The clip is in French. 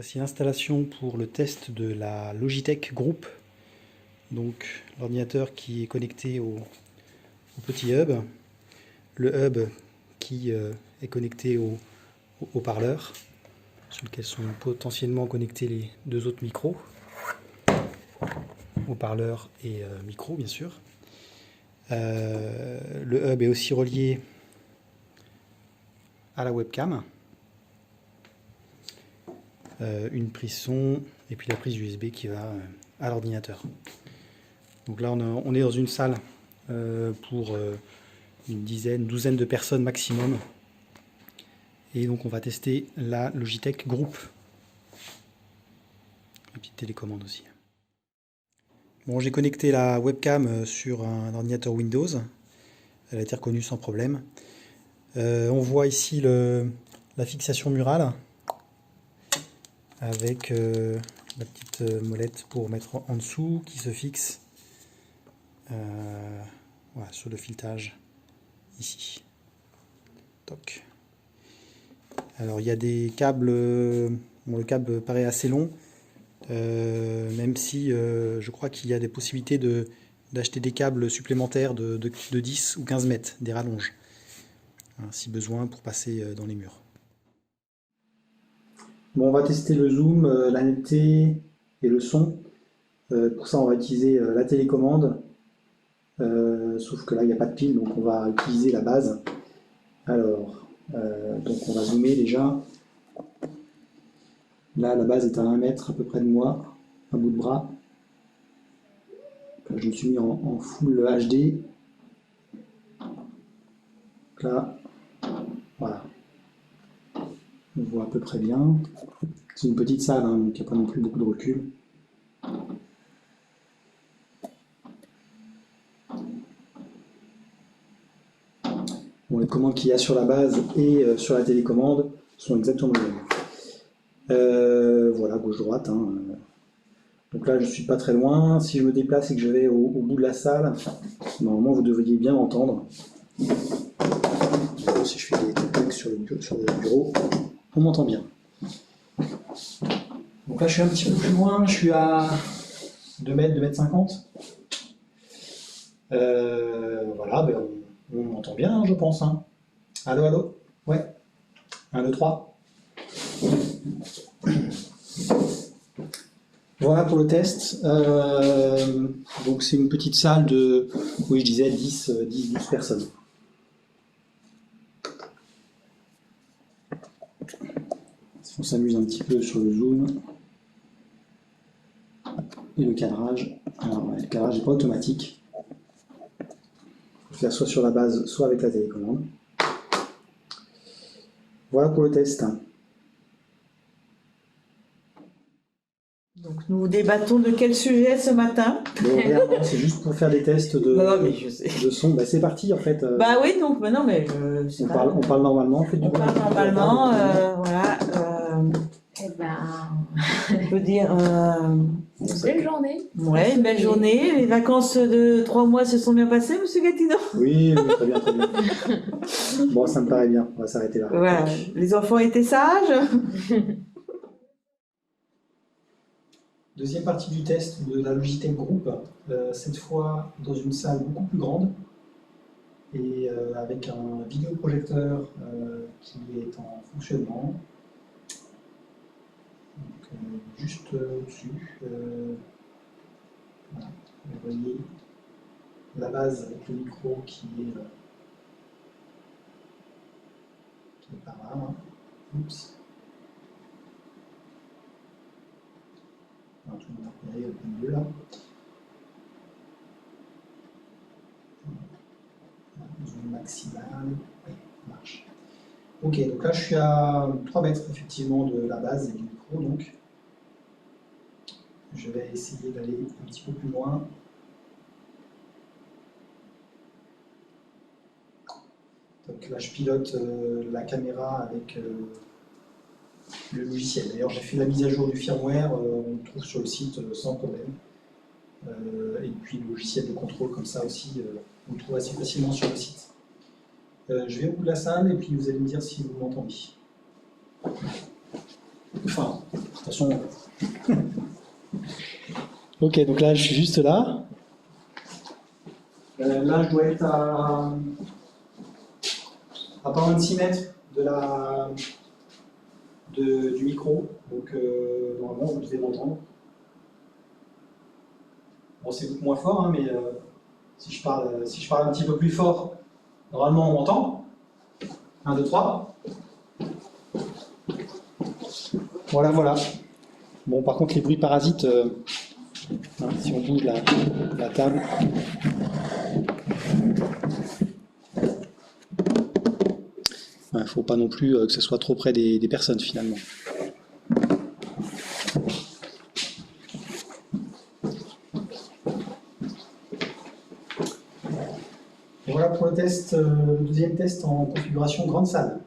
Voici l'installation pour le test de la Logitech Group. Donc l'ordinateur qui est connecté au petit hub, le hub qui est connecté au haut-parleur, sur lequel sont potentiellement connectés les deux autres micros, haut-parleur et micro bien sûr. Le hub est aussi relié à la webcam, une prise son et puis la prise USB qui va à l'ordinateur. Donc là on est dans une salle pour une douzaine de personnes maximum, et donc on va tester la Logitech Group, une petite télécommande aussi. Bon, j'ai connecté la webcam sur un ordinateur Windows, elle a été reconnue sans problème. On voit ici la fixation murale avec la petite molette pour mettre en dessous qui se fixe voilà, sur le filetage ici. Toc. Alors il y a des câbles, bon, le câble paraît assez long, même si je crois qu'il y a des possibilités d'acheter des câbles supplémentaires de 10 ou 15 mètres, des rallonges, hein, si besoin, pour passer dans les murs. Bon, on va tester le zoom, la netteté et le son. Pour ça on va utiliser la télécommande, sauf que là il n'y a pas de pile, donc on va utiliser la base. Alors, donc on va zoomer déjà. Là la base est à 1 mètre à peu près de moi, un bout de bras. Là, je me suis mis en full HD. Donc là, voilà. On voit à peu près bien. C'est une petite salle, hein, donc il n'y a pas non plus beaucoup de recul. Bon, les commandes qu'il y a sur la base et sur la télécommande sont exactement les mêmes. Voilà, gauche-droite. Hein. Donc là, je ne suis pas très loin. Si je me déplace et que je vais au bout de la salle, normalement, vous devriez bien m'entendre. Si je fais des tacs sur le bureau, on m'entend bien. Donc là, je suis un petit peu plus loin. Je suis à 2 mètres, 2 mètres 50. Voilà, ben on m'entend bien, hein, je pense. Hein. Allô, allô? Ouais. 1, 2, 3. Voilà pour le test. Donc c'est une petite salle de, oui, je disais 10-12 personnes. On s'amuse un petit peu sur le zoom. Et le cadrage. Alors, le cadrage n'est pas automatique. Il faut le faire soit sur la base, soit avec la télécommande. Voilà pour le test. Donc nous débattons de quel sujet ce matin? C'est juste pour faire des tests de son. Bah, c'est parti en fait. Bah oui, donc maintenant, mais on parle normalement, on parle normalement, voilà. Eh ben, On peut dire. une belle journée. Ouais, une belle journée. Les vacances de 3 mois se sont bien passées, monsieur Gatineau? Oui, très bien, très bien. Bon, ça me paraît bien. On va s'arrêter là. Voilà. Les enfants étaient sages? Deuxième partie du test de la Logitech Group, cette fois dans une salle beaucoup plus grande et avec un vidéoprojecteur qui est en fonctionnement. Donc, juste au-dessus, voilà. Vous voyez la base avec le micro qui est par là. Hein. Oups. Alors, tout le monde a repéré au milieu là. Zoom maximal, oui, ça marche. Ok, donc là je suis à 3 mètres effectivement de la base et du micro, donc je vais essayer d'aller un petit peu plus loin. Donc là je pilote la caméra avec le logiciel. D'ailleurs j'ai fait la mise à jour du firmware, on le trouve sur le site sans problème. Et puis le logiciel de contrôle comme ça aussi, on le trouve assez facilement sur le site. Je vais au bout de la salle et puis vous allez me dire si vous m'entendez. Enfin, façon... Ok, donc là, je suis juste là. Là, je dois être à pas loin de 6 mètres du micro. Donc, normalement, vous devez m'entendre. Bon, c'est beaucoup moins fort, hein, mais si je parle un petit peu plus fort, normalement, on m'entend. 1, 2, 3. Voilà, voilà. Bon, par contre, les bruits parasites, hein, si on bouge la table. Il ne faut pas non plus que ce soit trop près des personnes, finalement. Et voilà pour le test, le deuxième test en configuration grande salle.